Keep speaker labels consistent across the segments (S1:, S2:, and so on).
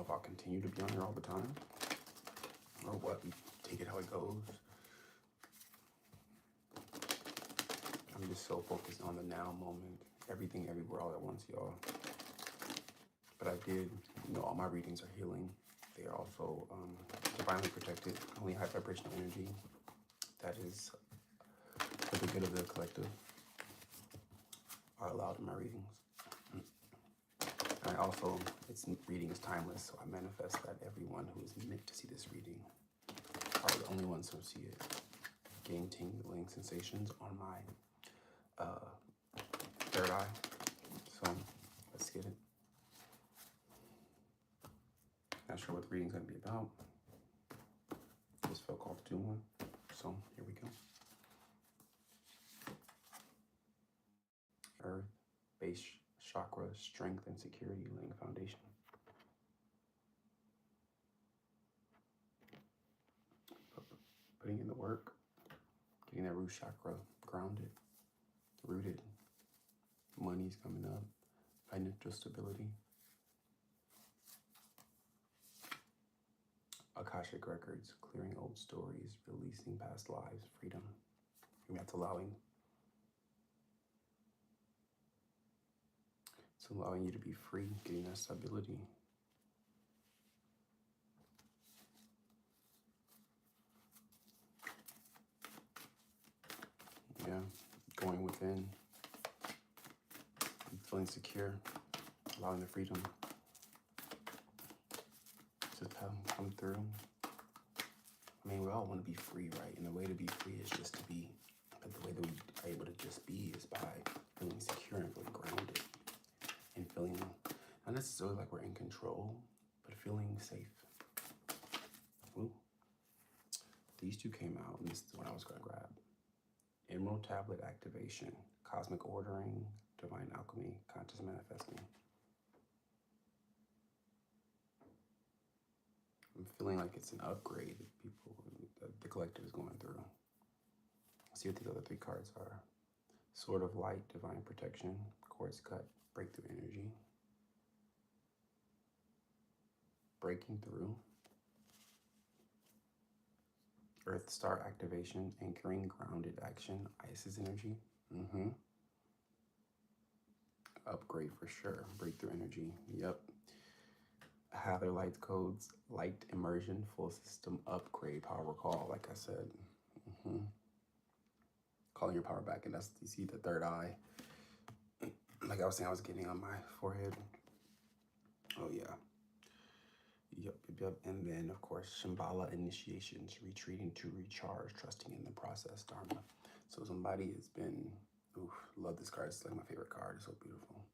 S1: if I'll continue to be on here all the time or what. We take it how it goes. I'm just so focused on the now moment, everything, everywhere, all at once, y'all. But I did, all my readings are healing. They are also divinely protected, only high vibrational energy that is for the good of the collective are allowed in my readings. And I also, reading is timeless, so I manifest that everyone who is meant to see this reading are the only ones who see it. Getting tingling sensations on my third eye. So let's get it. Not sure what the reading's gonna be about. Just felt called to do one. So here we go. Earth, base chakra, strength and security, laying foundation. Putting in the work, getting that root chakra grounded, rooted. Money's coming up, financial stability. Akashic records, clearing old stories, releasing past lives, freedom. And that's allowing. It's allowing you to be free, getting that stability. Yeah, going within, feeling secure, allowing the freedom to come through. I mean, we all want to be free, right? And the way to be free is just to be, but the way that we are able to just be is by feeling secure and feeling grounded and feeling, not necessarily like we're in control, but feeling safe. Ooh. These two came out, and this is the one I was going to grab. Emerald Tablet Activation, Cosmic Ordering, Divine Alchemy, Conscious Manifesting. I'm feeling like it's an upgrade that the collective is going through. Let's see what these other three cards are. Sword of Light, Divine Protection, Quartz Cut, Breakthrough Energy. Breaking Through. Earth Star Activation, Anchoring, Grounded Action, Isis Energy. Upgrade for sure. Breakthrough Energy. Yep. Hather Light Codes, Light Immersion, Full System Upgrade, Power Call, like I said. Calling your power back, and that's, you see the third eye. Like I was saying, I was getting on my forehead. Oh yeah. Yep. And then, of course, Shambhala Initiations, Retreating to Recharge, Trusting in the Process, Dharma. So somebody has been, love this card. It's like my favorite card. It's so beautiful.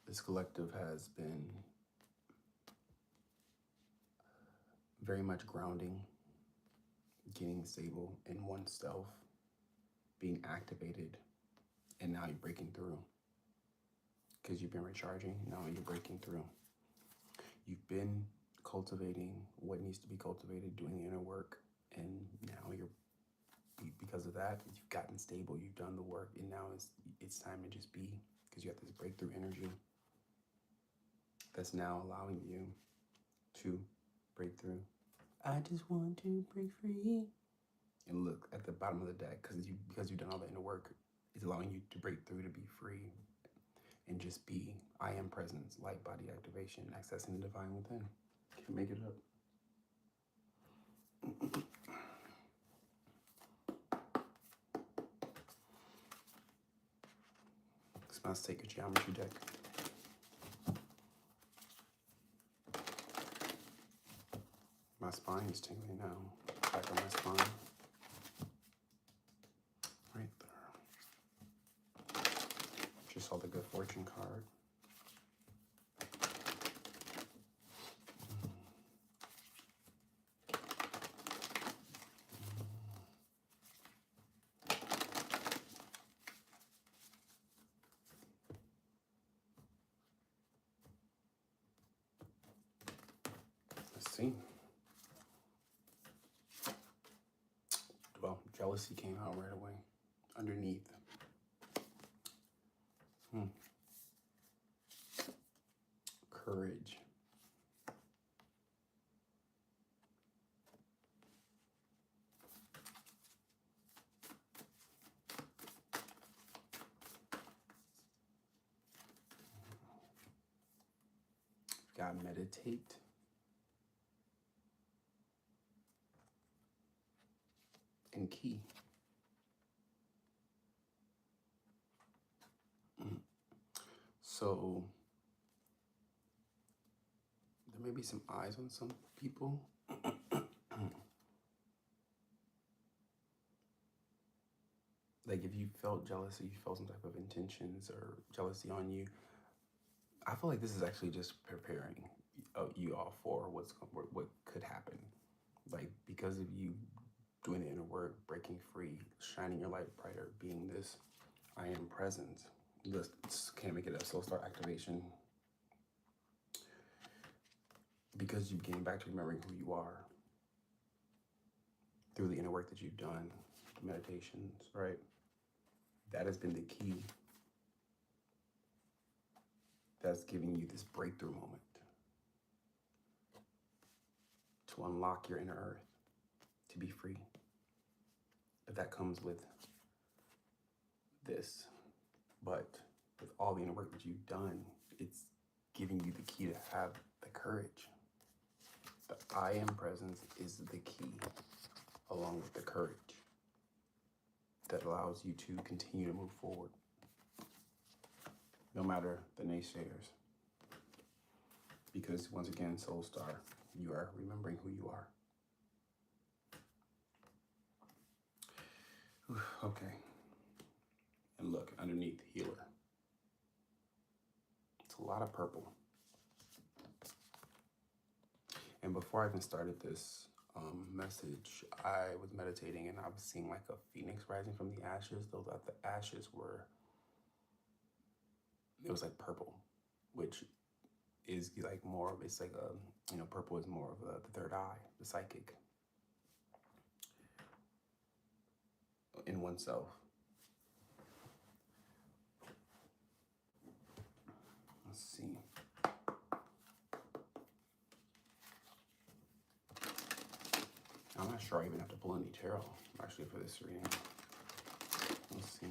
S1: This collective has been very much grounding, getting stable in oneself, being activated, and now you're breaking through. Because you've been recharging, now you're breaking through. You've been cultivating what needs to be cultivated, doing the inner work, and now because of that, you've gotten stable, you've done the work, and now it's time to just be, because you have this breakthrough energy that's now allowing you to break through. I just want to break free. And look at the bottom of the deck, because you've done all the inner work, it's allowing you to break through, to be free, and just be. I am presence, light body activation, accessing the divine within. Can't make it up. It's my sacred geometry deck. My spine is tingling now. Back on my spine. Right there. Just saw the good fortune card. Let's see. Well, jealousy came out right away underneath. Courage. Got meditate. And key. So there may be some eyes on some people. Like if you felt jealousy, you felt some type of intentions or jealousy on you, I feel like this is actually just preparing you all for what could happen. Like because of you doing the inner work, breaking free, shining your light brighter, being this I am present. Let's can't make it a soul star activation. Because you gain back to remembering who you are through the inner work that you've done, meditations, right? That has been the key that's giving you this breakthrough moment to unlock your inner earth, to be free. But that comes with this. But with all the inner work that you've done, it's giving you the key to have the courage. The I am presence is the key, along with the courage that allows you to continue to move forward, no matter the naysayers. Because once again, Soul Star, you are remembering who you are. Okay. And look, underneath healer, it's a lot of purple. And before I even started this message, I was meditating and I was seeing like a phoenix rising from the ashes. Though that the ashes were, it was like purple, which is like more of, it's like a, purple is more of the third eye, the psychic in oneself. Let's see. I'm not sure I even have to pull any tarot actually for this reading. Let's see.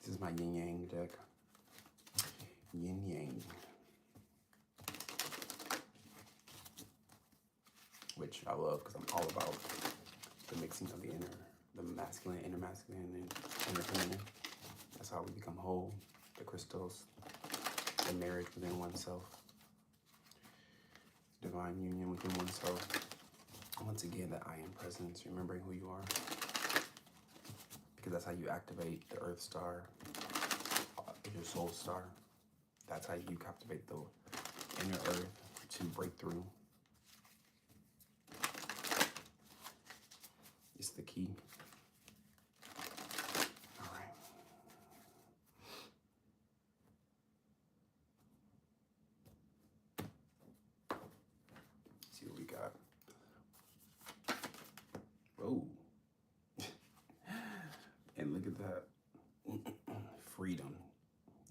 S1: This is my yin yang deck. Yin yang. Which I love because I'm all about the mixing of the masculine, inner masculine, and inner feminine. That's how we become whole. The crystals, the marriage within oneself, divine union within oneself. Once again, that I am presence, remembering who you are. Because that's how you activate the earth star, your soul star. That's how you captivate the inner earth to break through. It's the key. All right. Let's see what we got. Oh. And look at that. Freedom.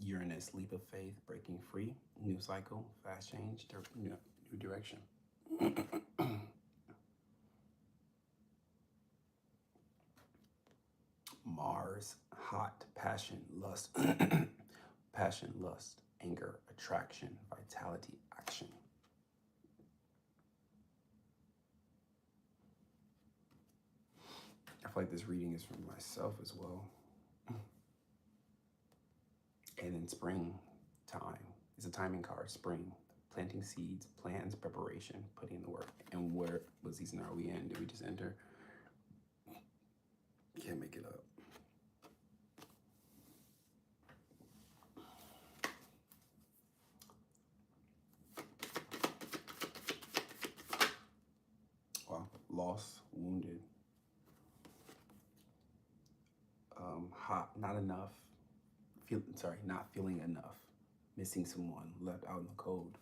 S1: Uranus, leap of faith, breaking free, new cycle, fast change, new direction. Mars, hot, passion, lust, passion, lust, anger, attraction, vitality, action. I feel like this reading is from myself as well. And in spring time, it's a timing card, spring, planting seeds, plans, preparation, putting in the work. And what season are we in? Did we just enter? Can't make it up. Wow, lost, wounded, hot, not enough, not feeling enough, missing someone, left out in the cold.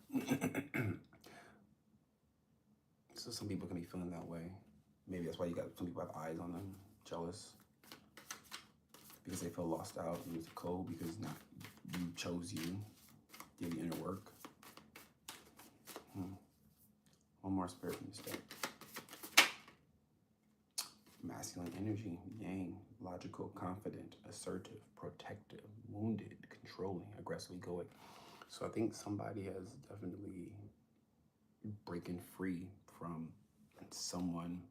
S1: So some people can be feeling that way. Maybe that's why you got some people have eyes on them, jealous. because they feel lost out, use the code because not you chose you, did the inner work. One more spirit from this deck. Masculine energy, yang, logical, confident, assertive, protective, wounded, controlling, aggressively egoic. So I think somebody has definitely breaking free from someone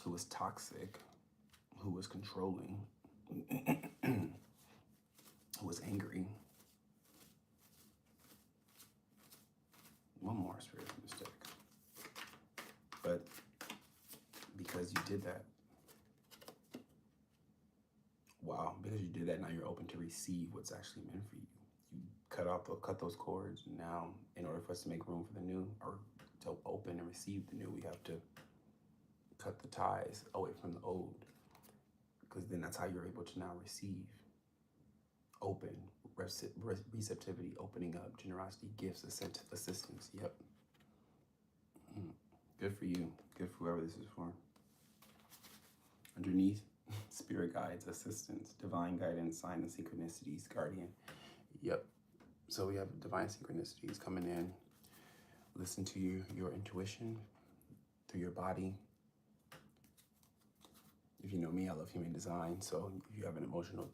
S1: who was toxic, who was controlling, who was angry. One more spirit from this deck. But because you did that, wow, because you did that, now you're open to receive what's actually meant for you. You cut those cords. Now, in order for us to make room for the new, or to open and receive the new, we have to cut the ties away from the old, because then that's how you're able to now receive. Open, receptivity, opening up, generosity, gifts, assistance. Yep. Good for you. Good for whoever this is for. Underneath, spirit guides, assistance, divine guidance, sign and synchronicities, guardian. Yep. So we have divine synchronicities coming in. Listen to your intuition through your body. If you know me, I love human design. So if you have an emotional,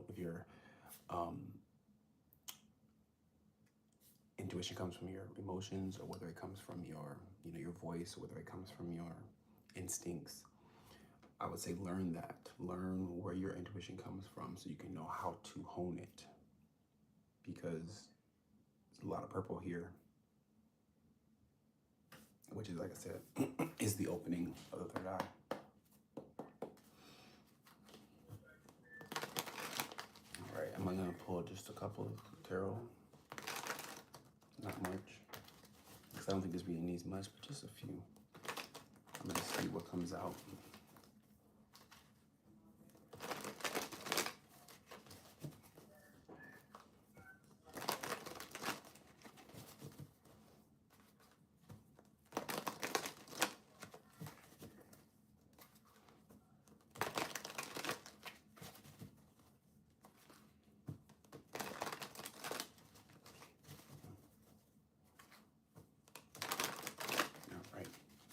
S1: if your intuition comes from your emotions, or whether it comes from your, your voice, or whether it comes from your instincts, I would say learn that. Learn where your intuition comes from so you can know how to hone it. Because there's a lot of purple here, which is, like I said, is the opening of the third eye. All right, am I gonna pull just a couple of tarot? Not much, because I don't think this reading needs much, but just a few. I'm gonna see what comes out.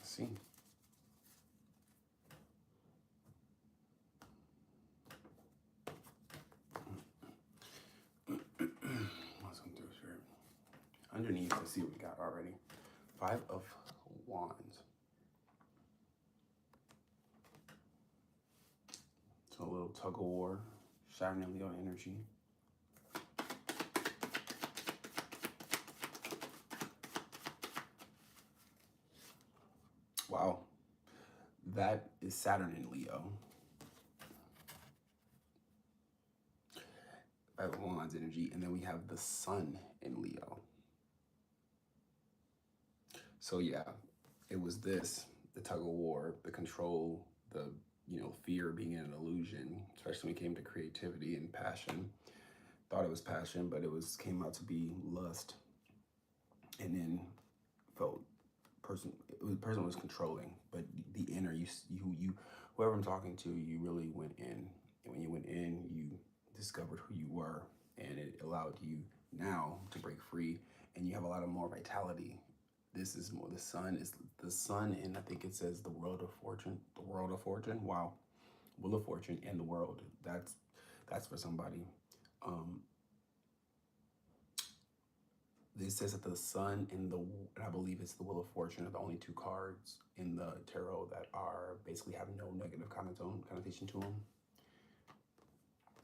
S1: See. Underneath, let's see what we got already. 5 of Wands. So a little tug of war, Saturn and Leo energy. Wow, that is Saturn in Leo. 5 of Wands energy, and then we have the Sun in Leo. So yeah, it was this, the tug of war, the control, the fear being an illusion, especially when it came to creativity and passion. Thought it was passion, but it came out to be lust. And then felt person was controlling, but the inner, you whoever I'm talking to, you really went in. And when you went in, you discovered who you were, and it allowed you now to break free, and you have a lot of more vitality. This is more, the sun, and I think it says the world of fortune. Wow. Wheel of Fortune and the world. That's for somebody. This says that the sun and I believe it's the Wheel of Fortune are the only 2 cards in the tarot that are basically have no negative connotation to them.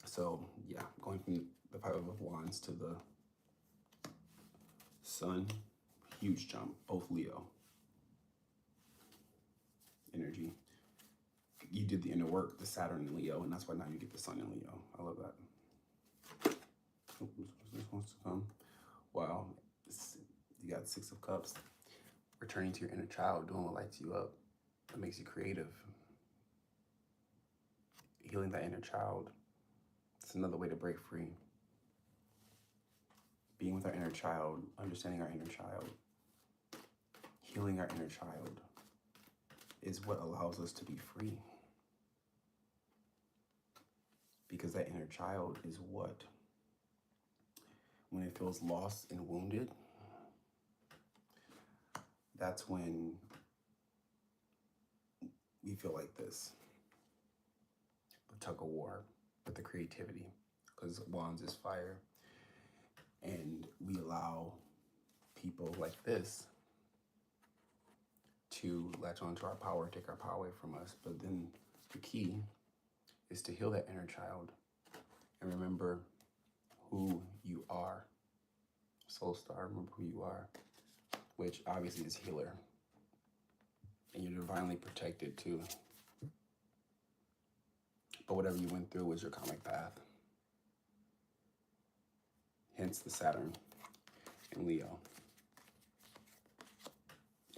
S1: So yeah, going from the 5 of Wands to the Sun, huge jump, both Leo energy. You did the inner work, the Saturn in Leo, and that's why now you get the Sun in Leo. I love that. This wants to come. Wow, you got 6 of Cups. Returning to your inner child, doing what lights you up, that makes you creative. Healing that inner child. It's another way to break free. Being with our inner child, understanding our inner child, healing our inner child is what allows us to be free. because that inner child is what, when it feels lost and wounded, that's when we feel like this, the tug of war with the creativity, because wands is fire. And we allow people like this to latch onto our power, take our power away from us. But then the key is to heal that inner child and remember who you are. Soul star, remember who you are, which obviously is healer. And you're divinely protected too. But whatever you went through was your karmic path. Hence the Saturn in Leo.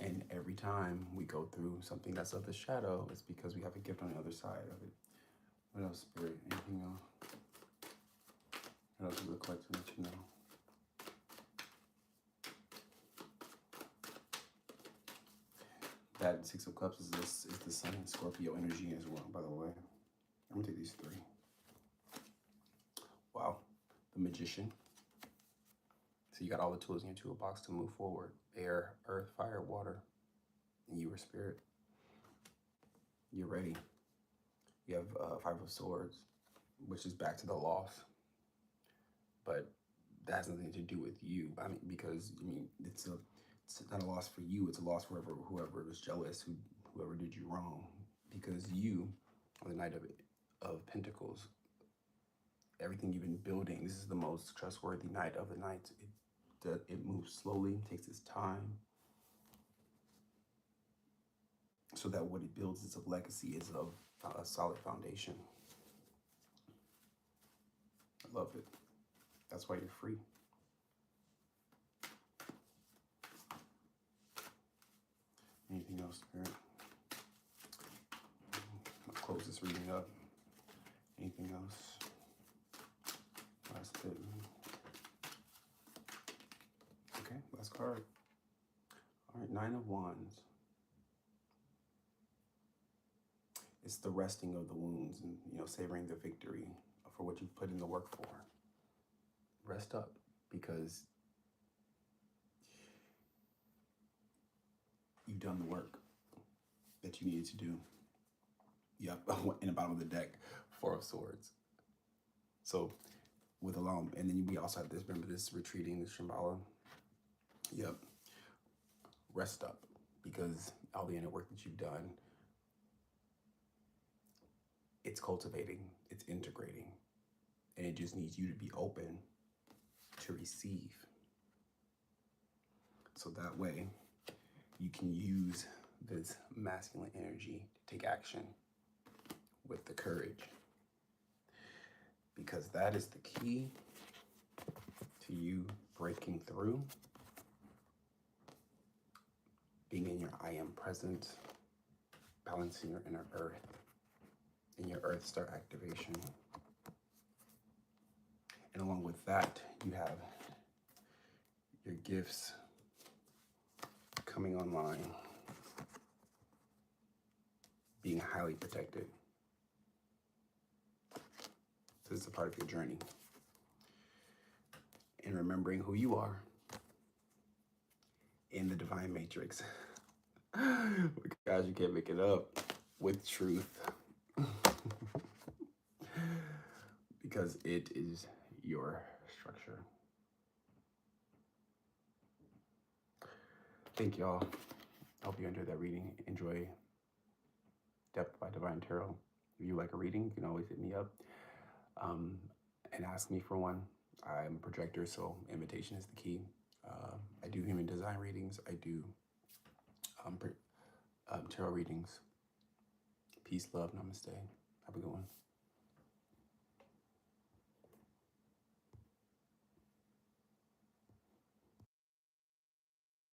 S1: And every time we go through something that's of the shadow, it's because we have a gift on the other side of it. What else, Spirit? Anything else? What else would like to let you know? That Six of Cups is the Sun and Scorpio energy as well, by the way. I'm gonna take these three. Wow. The Magician. So you got all the tools in your toolbox to move forward. Air, earth, fire, water. And you are spirit. You're ready. You have Five of Swords, which is back to the loss. But that has nothing to do with you. I mean, because it's not a loss for you. It's a loss for whoever was jealous, whoever did you wrong. Because you are the Knight of Pentacles. Everything you've been building. This is the most trustworthy Knight of the Knights. It moves slowly, takes its time, so that what it builds is of legacy, is of a solid foundation. I love it. That's why you're free. Anything else, Spirit? I'll close this reading up. Anything else? Last bit. Okay, last card. All right, Nine of Wands. It's the resting of the wounds and, savoring the victory for what you've put in the work for. Rest up, because you've done the work that you needed to do. Yep, in the bottom of the deck, Four of Swords. So with and then we also have this, remember this retreating, this Shambhala. Yep. Rest up, because all the inner work that you've done, it's cultivating, it's integrating, and it just needs you to be open to receive. So that way you can use this masculine energy to take action with the courage, because that is the key to you breaking through, being in your I am present, balancing your inner earth, in your Earth Star activation. And along with that, you have your gifts coming online, being highly protected. This is a part of your journey. And remembering who you are in the divine matrix. Guys, you can't make it up with truth. Because it is your structure. Thank y'all. I hope you enjoyed that reading. Enjoy Depth by Divine Tarot. If you like a reading, you can always hit me up and ask me for one. I'm a projector, so invitation is the key. I do human design readings. I do tarot readings. Peace, love, namaste. Have a good one.